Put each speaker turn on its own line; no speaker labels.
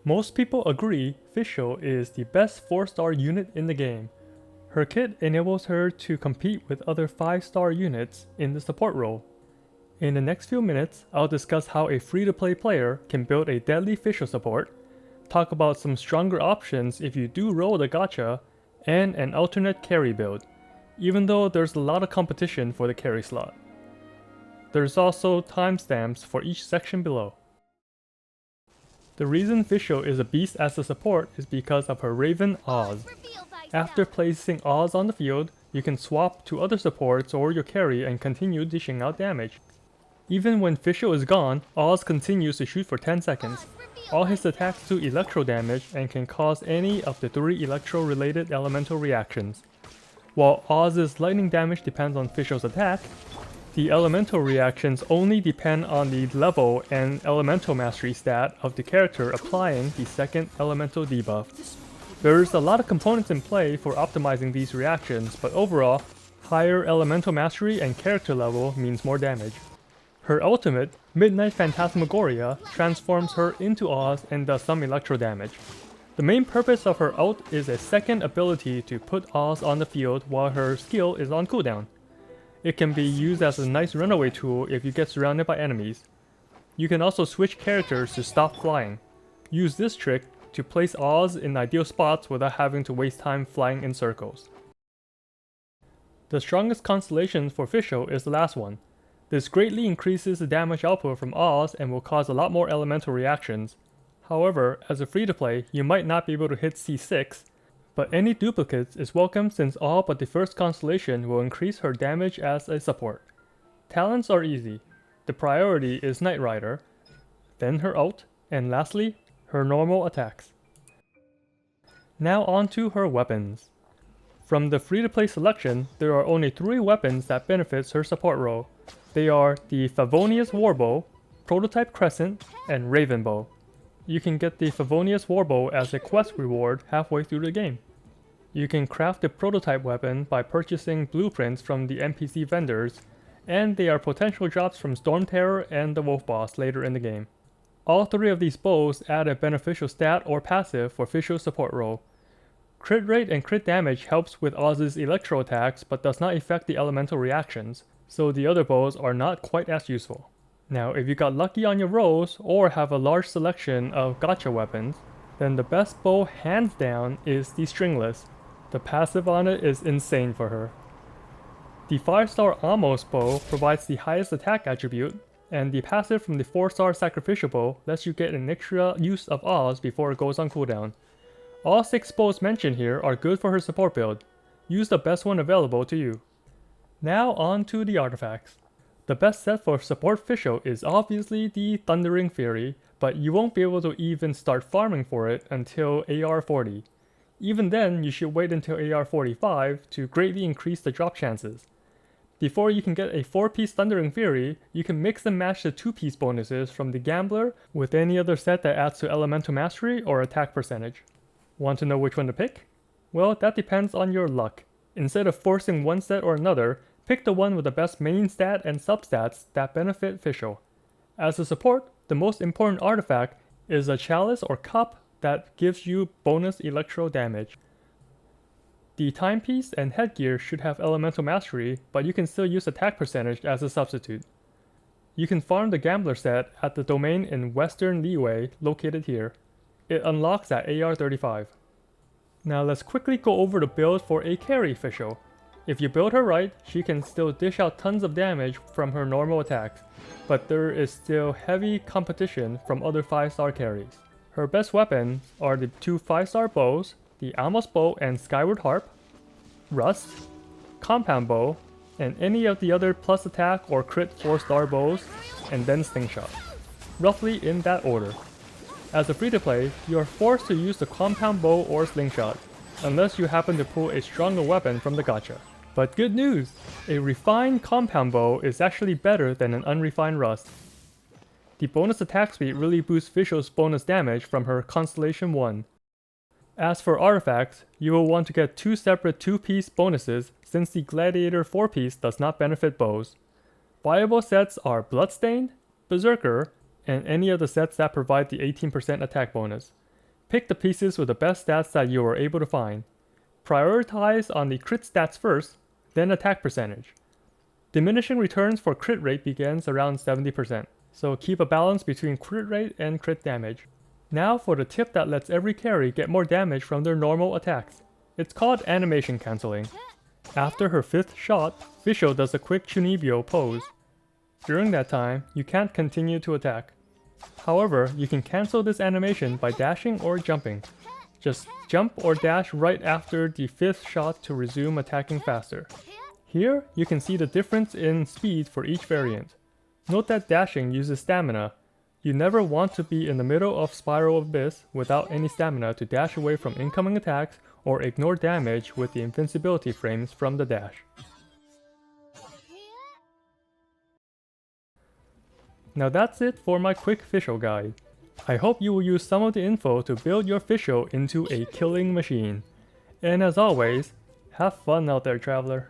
Most people agree Fischl is the best 4-star unit in the game. Her kit enables her to compete with other 5-star units in the support role. In the next few minutes, I'll discuss how a free-to-play player can build a deadly Fischl support, talk about some stronger options if you do roll the gacha, and an alternate carry build, even though there's a lot of competition for the carry slot. There's also timestamps for each section below. The reason Fischl is a beast as a support is because of her Raven Oz. After placing Oz on the field, you can swap to other supports or your carry and continue dishing out damage. Even when Fischl is gone, Oz continues to shoot for 10 seconds. All his attacks do electro damage and can cause any of the 3 electro-related elemental reactions. While Oz's lightning damage depends on Fischl's attack, the elemental reactions only depend on the level and elemental mastery stat of the character applying the second elemental debuff. There's a lot of components in play for optimizing these reactions, but overall, higher elemental mastery and character level means more damage. Her ultimate, Midnight Phantasmagoria, transforms her into Oz and does some electro damage. The main purpose of her ult is a second ability to put Oz on the field while her skill is on cooldown. It can be used as a nice runaway tool if you get surrounded by enemies. You can also switch characters to stop flying. Use this trick to place Oz in ideal spots without having to waste time flying in circles. The strongest constellation for Fischl is the last one. This greatly increases the damage output from Oz and will cause a lot more elemental reactions. However, as a free-to-play, you might not be able to hit C6, but any duplicates is welcome since all but the first constellation will increase her damage as a support. Talents are easy. The priority is Knight Rider, then her ult, and lastly, her normal attacks. Now on to her weapons. From the free-to-play selection, there are only 3 weapons that benefits her support role. They are the Favonius Warbow, Prototype Crescent, and Raven Bow. You can get the Favonius Warbow as a quest reward halfway through the game. You can craft the prototype weapon by purchasing blueprints from the NPC vendors, and they are potential drops from Storm Terror and the Wolf Boss later in the game. All 3 of these bows add a beneficial stat or passive for Fischl's support role. Crit rate and crit damage helps with Oz's electro attacks but does not affect the elemental reactions, so the other bows are not quite as useful. Now, if you got lucky on your rolls or have a large selection of gacha weapons, then the best bow hands down is the Stringless. The passive on it is insane for her. The 5-star Amos bow provides the highest attack attribute, and the passive from the 4-star Sacrificial bow lets you get an extra use of Oz before it goes on cooldown. All 6 bows mentioned here are good for her support build. Use the best one available to you. Now on to the artifacts. The best set for support Fischl is obviously the Thundering Fury, but you won't be able to even start farming for it until AR40. Even then, you should wait until AR45 to greatly increase the drop chances. Before you can get a 4-piece Thundering Fury, you can mix and match the 2-piece bonuses from the Gambler with any other set that adds to Elemental Mastery or attack percentage. Want to know which one to pick? Well, that depends on your luck. Instead of forcing one set or another, pick the one with the best main stat and substats that benefit Fischl. As a support, the most important artifact is a chalice or cup that gives you bonus electro damage. The timepiece and headgear should have elemental mastery, but you can still use attack percentage as a substitute. You can farm the Gambler set at the domain in Western Leeway located here. It unlocks at AR35. Now let's quickly go over the build for a carry Fischl. If you build her right, she can still dish out tons of damage from her normal attacks, but there is still heavy competition from other 5-star carries. Her best weapons are the 2 5-star bows, the Amos Bow and Skyward Harp, Rust, Compound Bow, and any of the other plus attack or crit 4-star bows, and then Slingshot. Roughly in that order. As a free-to-play, you are forced to use the Compound Bow or Slingshot, unless you happen to pull a stronger weapon from the gacha. But good news! A refined Compound Bow is actually better than an unrefined Rust. The bonus attack speed really boosts Fischl's bonus damage from her Constellation 1. As for artifacts, you will want to get 2 separate 2-piece bonuses since the Gladiator 4-piece does not benefit bows. Viable sets are Bloodstained, Berserker, and any of the sets that provide the 18% attack bonus. Pick the pieces with the best stats that you are able to find. Prioritize on the crit stats first, then attack percentage. Diminishing returns for crit rate begins around 70%, so keep a balance between crit rate and crit damage. Now for the tip that lets every carry get more damage from their normal attacks. It's called animation cancelling. After her 5th shot, Fischl does a quick Chunibyo pose. During that time, you can't continue to attack. However, you can cancel this animation by dashing or jumping. Just jump or dash right after the 5th shot to resume attacking faster. Here, you can see the difference in speed for each variant. Note that dashing uses stamina. You never want to be in the middle of Spiral Abyss without any stamina to dash away from incoming attacks or ignore damage with the invincibility frames from the dash. Now that's it for my quick Fischl guide. I hope you will use some of the info to build your Fischl into a killing machine. And as always, have fun out there, traveler.